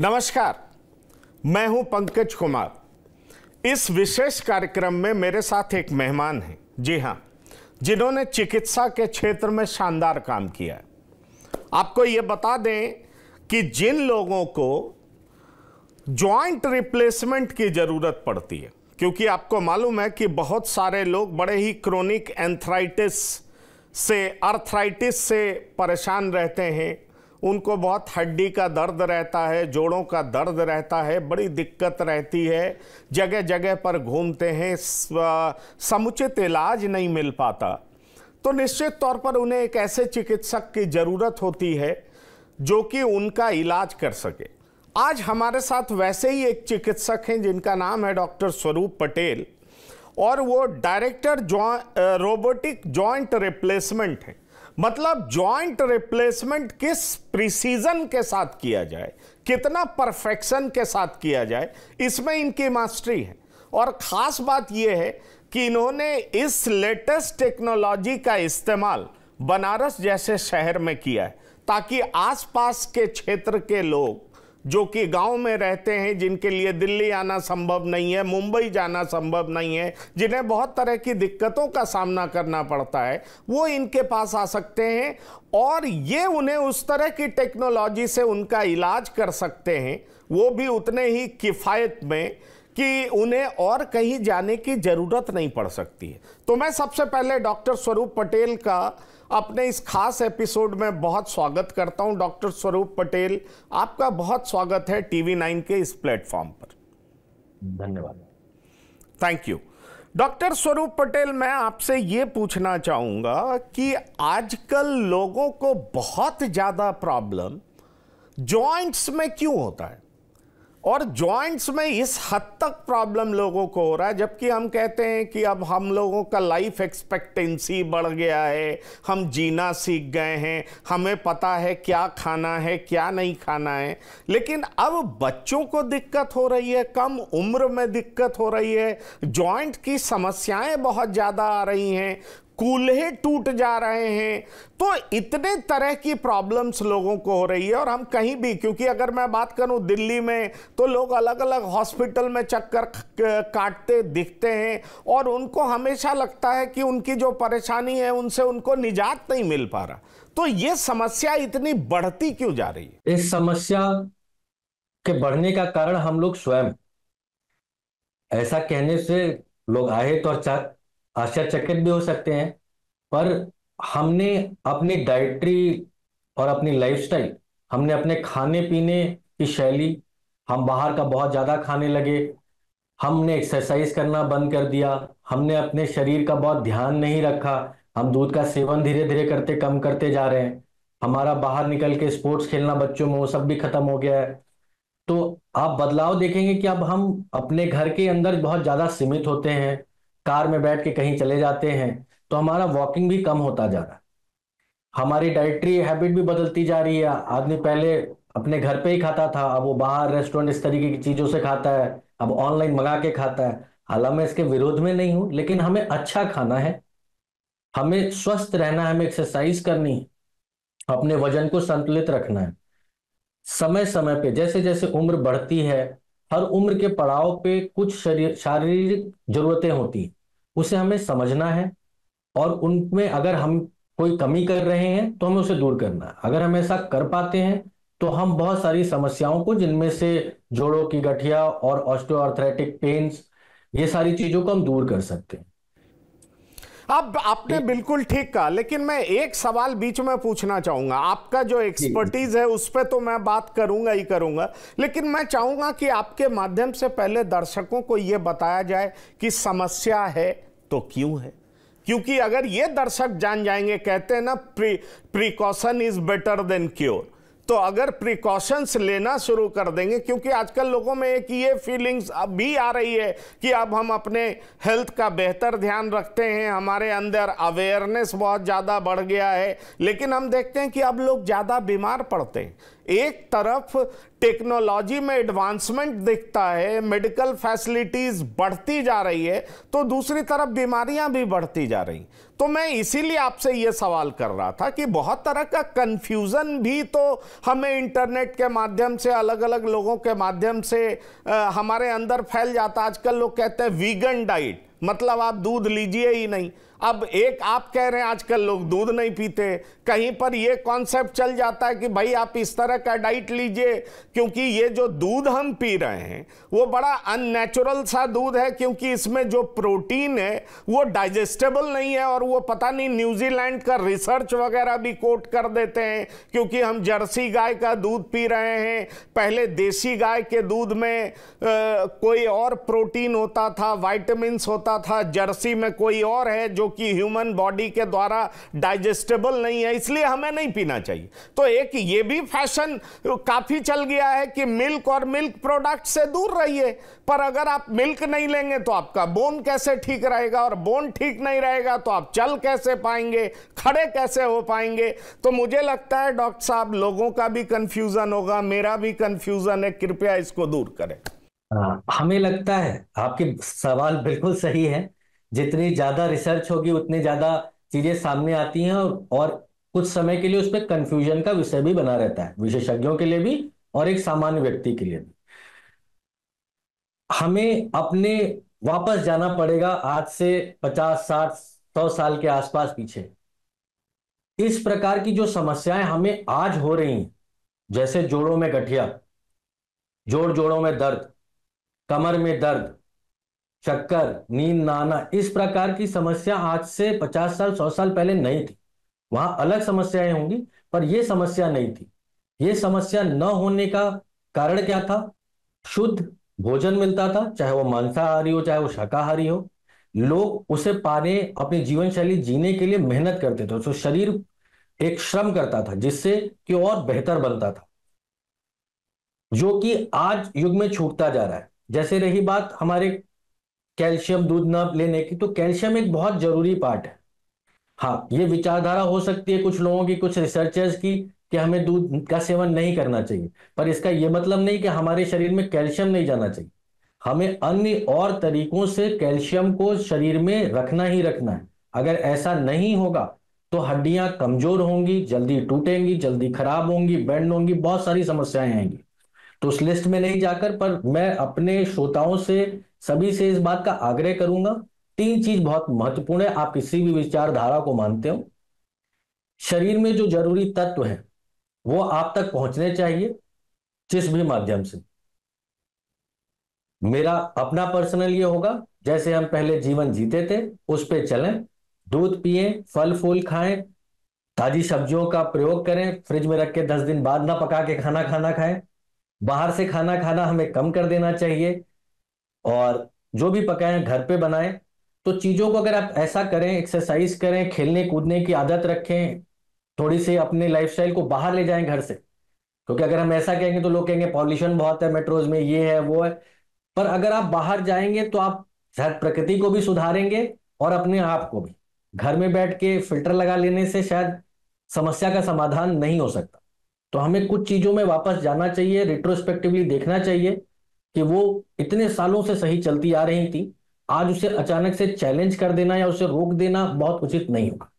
नमस्कार, मैं हूं पंकज कुमार। इस विशेष कार्यक्रम में मेरे साथ एक मेहमान हैं, जी हां, जिन्होंने चिकित्सा के क्षेत्र में शानदार काम किया है। आपको ये बता दें कि जिन लोगों को जॉइंट रिप्लेसमेंट की जरूरत पड़ती है, क्योंकि आपको मालूम है कि बहुत सारे लोग बड़े ही क्रोनिक अर्थराइटिस से परेशान रहते हैं, उनको बहुत हड्डी का दर्द रहता है, जोड़ों का दर्द रहता है, बड़ी दिक्कत रहती है, जगह जगह पर घूमते हैं, समुचित इलाज नहीं मिल पाता। तो निश्चित तौर पर उन्हें एक ऐसे चिकित्सक की ज़रूरत होती है जो कि उनका इलाज कर सके। आज हमारे साथ वैसे ही एक चिकित्सक हैं जिनका नाम है डॉक्टर स्वरूप पटेल, और वो डायरेक्टर रोबोटिक जॉइंट रिप्लेसमेंट है। मतलब जॉइंट रिप्लेसमेंट किस प्रिसीजन के साथ किया जाए, कितना परफेक्शन के साथ किया जाए, इसमें इनकी मास्टरी है। और ख़ास बात यह है कि इन्होंने इस लेटेस्ट टेक्नोलॉजी का इस्तेमाल बनारस जैसे शहर में किया है, ताकि आसपास के क्षेत्र के लोग जो कि गांव में रहते हैं, जिनके लिए दिल्ली आना संभव नहीं है, मुंबई जाना संभव नहीं है, जिन्हें बहुत तरह की दिक्कतों का सामना करना पड़ता है, वो इनके पास आ सकते हैं और ये उन्हें उस तरह की टेक्नोलॉजी से उनका इलाज कर सकते हैं, वो भी उतने ही किफ़ायत में कि उन्हें और कहीं जाने की ज़रूरत नहीं पड़ सकती है। तो मैं सबसे पहले डॉक्टर स्वरूप पटेल का अपने इस खास एपिसोड में बहुत स्वागत करता हूं। डॉक्टर स्वरूप पटेल, आपका बहुत स्वागत है TV9 के इस प्लेटफॉर्म पर। धन्यवाद। Thank you. डॉक्टर स्वरूप पटेल, मैं आपसे ये पूछना चाहूँगा कि आजकल लोगों को बहुत ज़्यादा प्रॉब्लम जॉइंट्स में क्यों होता है, और जॉइंट्स में इस हद तक प्रॉब्लम लोगों को हो रहा है, जबकि हम कहते हैं कि अब हम लोगों का लाइफ एक्सपेक्टेंसी बढ़ गया है, हम जीना सीख गए हैं, हमें पता है क्या खाना है क्या नहीं खाना है। लेकिन अब बच्चों को दिक्कत हो रही है, कम उम्र में दिक्कत हो रही है, जॉइंट की समस्याएं बहुत ज़्यादा आ रही हैं, कूल्हे टूट जा रहे हैं। तो इतने तरह की प्रॉब्लम्स लोगों को हो रही है। और हम कहीं भी, क्योंकि अगर मैं बात करूं दिल्ली में, तो लोग अलग अलग हॉस्पिटल में चक्कर काटते दिखते हैं और उनको हमेशा लगता है कि उनकी जो परेशानी है उनसे उनको निजात नहीं मिल पा रहा। तो ये समस्या इतनी बढ़ती क्यों जा रही है? इस समस्या के बढ़ने का कारण हम लोग स्वयं, ऐसा कहने से लोग आए तो आश्चर्यचकित भी हो सकते हैं, पर हमने अपनी डाइटरी और अपनी लाइफस्टाइल, हमने अपने खाने पीने की शैली, हम बाहर का बहुत ज़्यादा खाने लगे, हमने एक्सरसाइज करना बंद कर दिया, हमने अपने शरीर का बहुत ध्यान नहीं रखा, हम दूध का सेवन धीरे धीरे करते कम करते जा रहे हैं, हमारा बाहर निकल के स्पोर्ट्स खेलना बच्चों में वो सब भी खत्म हो गया है। तो आप बदलाव देखेंगे कि अब हम अपने घर के अंदर बहुत ज़्यादा सीमित होते हैं, कार में बैठ के कहीं चले जाते हैं, तो हमारा वॉकिंग भी कम होता जा रहा है, हमारी डाइटरी हैबिट भी बदलती जा रही है। आदमी पहले अपने घर पे ही खाता था, अब वो बाहर रेस्टोरेंट इस तरीके की चीज़ों से खाता है, अब ऑनलाइन मंगा के खाता है। हालांकि मैं इसके विरोध में नहीं हूं, लेकिन हमें अच्छा खाना है, हमें स्वस्थ रहना है, हमें एक्सरसाइज करनी है, अपने वजन को संतुलित रखना है। समय समय पे जैसे जैसे उम्र बढ़ती है, हर उम्र के पड़ाव पे कुछ शारीरिक जरूरतें होती हैं, उसे हमें समझना है, और उनमें अगर हम कोई कमी कर रहे हैं तो हमें उसे दूर करना है। अगर हम ऐसा कर पाते हैं तो हम बहुत सारी समस्याओं को, जिनमें से जोड़ों की गठिया और ऑस्टियोआर्थराइटिक पेन्स, ये सारी चीजों को हम दूर कर सकते हैं। अब आपने बिल्कुल ठीक कहा, लेकिन मैं एक सवाल बीच में पूछना चाहूंगा। आपका जो एक्सपर्टीज है उस पर तो मैं बात करूंगा ही करूंगा, लेकिन मैं चाहूंगा कि आपके माध्यम से पहले दर्शकों को यह बताया जाए कि समस्या है तो क्यों है। क्योंकि अगर ये दर्शक जान जाएंगे, कहते हैं ना precaution is better than cure, तो अगर प्रिकॉशंस लेना शुरू कर देंगे, क्योंकि आजकल लोगों में एक ये फीलिंग्स अब भी आ रही है कि अब हम अपने हेल्थ का बेहतर ध्यान रखते हैं, हमारे अंदर अवेयरनेस बहुत ज़्यादा बढ़ गया है, लेकिन हम देखते हैं कि अब लोग ज़्यादा बीमार पड़ते हैं। एक तरफ टेक्नोलॉजी में एडवांसमेंट दिखता है, मेडिकल फैसिलिटीज बढ़ती जा रही है, तो दूसरी तरफ बीमारियां भी बढ़ती जा रही। तो मैं इसीलिए आपसे ये सवाल कर रहा था कि बहुत तरह का कंफ्यूजन भी तो हमें इंटरनेट के माध्यम से, अलग अलग लोगों के माध्यम से हमारे अंदर फैल जाता। आजकल लोग कहते हैं वीगन डाइट, मतलब आप दूध लीजिए ही नहीं। अब एक आप कह रहे हैं आजकल लोग दूध नहीं पीते, कहीं पर ये कॉन्सेप्ट चल जाता है कि भाई आप इस तरह का डाइट लीजिए, क्योंकि ये जो दूध हम पी रहे हैं वो बड़ा अननेचुरल सा दूध है, क्योंकि इसमें जो प्रोटीन है वो डाइजेस्टेबल नहीं है। और वो पता नहीं न्यूजीलैंड का रिसर्च वगैरह भी कोट कर देते हैं, क्योंकि हम जर्सी गाय का दूध पी रहे हैं। पहले देसी गाय के दूध में कोई और प्रोटीन होता था, वाइटामिन्स होता था, जर्सी में कोई और है जो कि ह्यूमन बॉडी के द्वारा डाइजेस्टेबल नहीं है, इसलिए हमें नहीं पीना चाहिए। तो एक ये भी फैशन काफी चल गया है कि मिल्क और मिल्क प्रोडक्ट से दूर रहिए। पर अगर आप मिल्क नहीं लेंगे तो आपका बोन कैसे ठीक रहेगा, और बोन ठीक नहीं रहेगा तो आप चल कैसे पाएंगे, खड़े कैसे हो पाएंगे। तो मुझे लगता है डॉक्टर साहब लोगों का भी कंफ्यूजन होगा, मेरा भी कंफ्यूजन है, कृपया इसको दूर करें। हमें लगता है आपके सवाल बिल्कुल सही है। जितनी ज्यादा रिसर्च होगी उतनी ज्यादा चीजें सामने आती हैं, और कुछ समय के लिए उस पर कंफ्यूजन का विषय भी बना रहता है, विशेषज्ञों के लिए भी और एक सामान्य व्यक्ति के लिए भी। हमें अपने वापस जाना पड़ेगा आज से 50, 60, 100 साल के आसपास पीछे। इस प्रकार की जो समस्याएं हमें आज हो रही हैं, जैसे जोड़ों में गठिया, जोड़ों में दर्द, कमर में दर्द, चक्कर, नींद ना आना, इस प्रकार की समस्या आज से 50 साल 100 साल पहले नहीं थी। वहां अलग समस्याएं होंगी, पर यह समस्या नहीं थी। यह समस्या न होने का कारण क्या था? शुद्ध भोजन मिलता था, चाहे वो मांसाहारी हो चाहे वो शाकाहारी हो। लोग उसे पाने, अपनी जीवन शैली जीने के लिए मेहनत करते थे, तो शरीर एक श्रम करता था जिससे कि और बेहतर बनता था, जो कि आज युग में छूटता जा रहा है। जैसे रही बात हमारे कैल्शियम दूध न लेने की, तो कैल्शियम एक बहुत जरूरी पार्ट है। हाँ, ये विचारधारा हो सकती है कुछ लोगों की, कुछ रिसर्चर्स की, कि हमें दूध का सेवन नहीं करना चाहिए, पर इसका यह मतलब नहीं कि हमारे शरीर में कैल्शियम नहीं जाना चाहिए। हमें अन्य और तरीकों से कैल्शियम को शरीर में रखना ही रखना है। अगर ऐसा नहीं होगा तो हड्डियां कमजोर होंगी, जल्दी टूटेंगी, जल्दी खराब होंगी, बैंड होंगी, बहुत सारी समस्याएं आएंगी। तो उस लिस्ट में नहीं जाकर, पर मैं अपने श्रोताओं से, सभी से इस बात का आग्रह करूंगा, 3 चीज बहुत महत्वपूर्ण है। आप किसी भी विचारधारा को मानते हो, शरीर में जो जरूरी तत्व है वो आप तक पहुंचने चाहिए, जिस भी माध्यम से। मेरा अपना पर्सनल ये होगा, जैसे हम पहले जीवन जीते थे उस पे चलें, दूध पिए, फल फूल खाएं, ताजी सब्जियों का प्रयोग करें, फ्रिज में रख के 10 दिन बाद ना पका के खाना खाएं, बाहर से खाना खाना हमें कम कर देना चाहिए, और जो भी पकाएं घर पे बनाएं। तो चीजों को अगर आप ऐसा करें, एक्सरसाइज करें, खेलने कूदने की आदत रखें, थोड़ी सी अपने लाइफस्टाइल को बाहर ले जाएं घर से। क्योंकि अगर हम ऐसा कहेंगे तो लोग कहेंगे पॉल्यूशन बहुत है मेट्रोज में, ये है वो है। पर अगर आप बाहर जाएंगे तो आप शायद प्रकृति को भी सुधारेंगे और अपने आप को भी। घर में बैठ के फिल्टर लगा लेने से शायद समस्या का समाधान नहीं हो सकता। तो हमें कुछ चीजों में वापस जाना चाहिए, रिट्रोस्पेक्टिवली देखना चाहिए कि वो इतने सालों से सही चलती आ रही थी, आज उसे अचानक से चैलेंज कर देना या उसे रोक देना बहुत उचित नहीं होगा।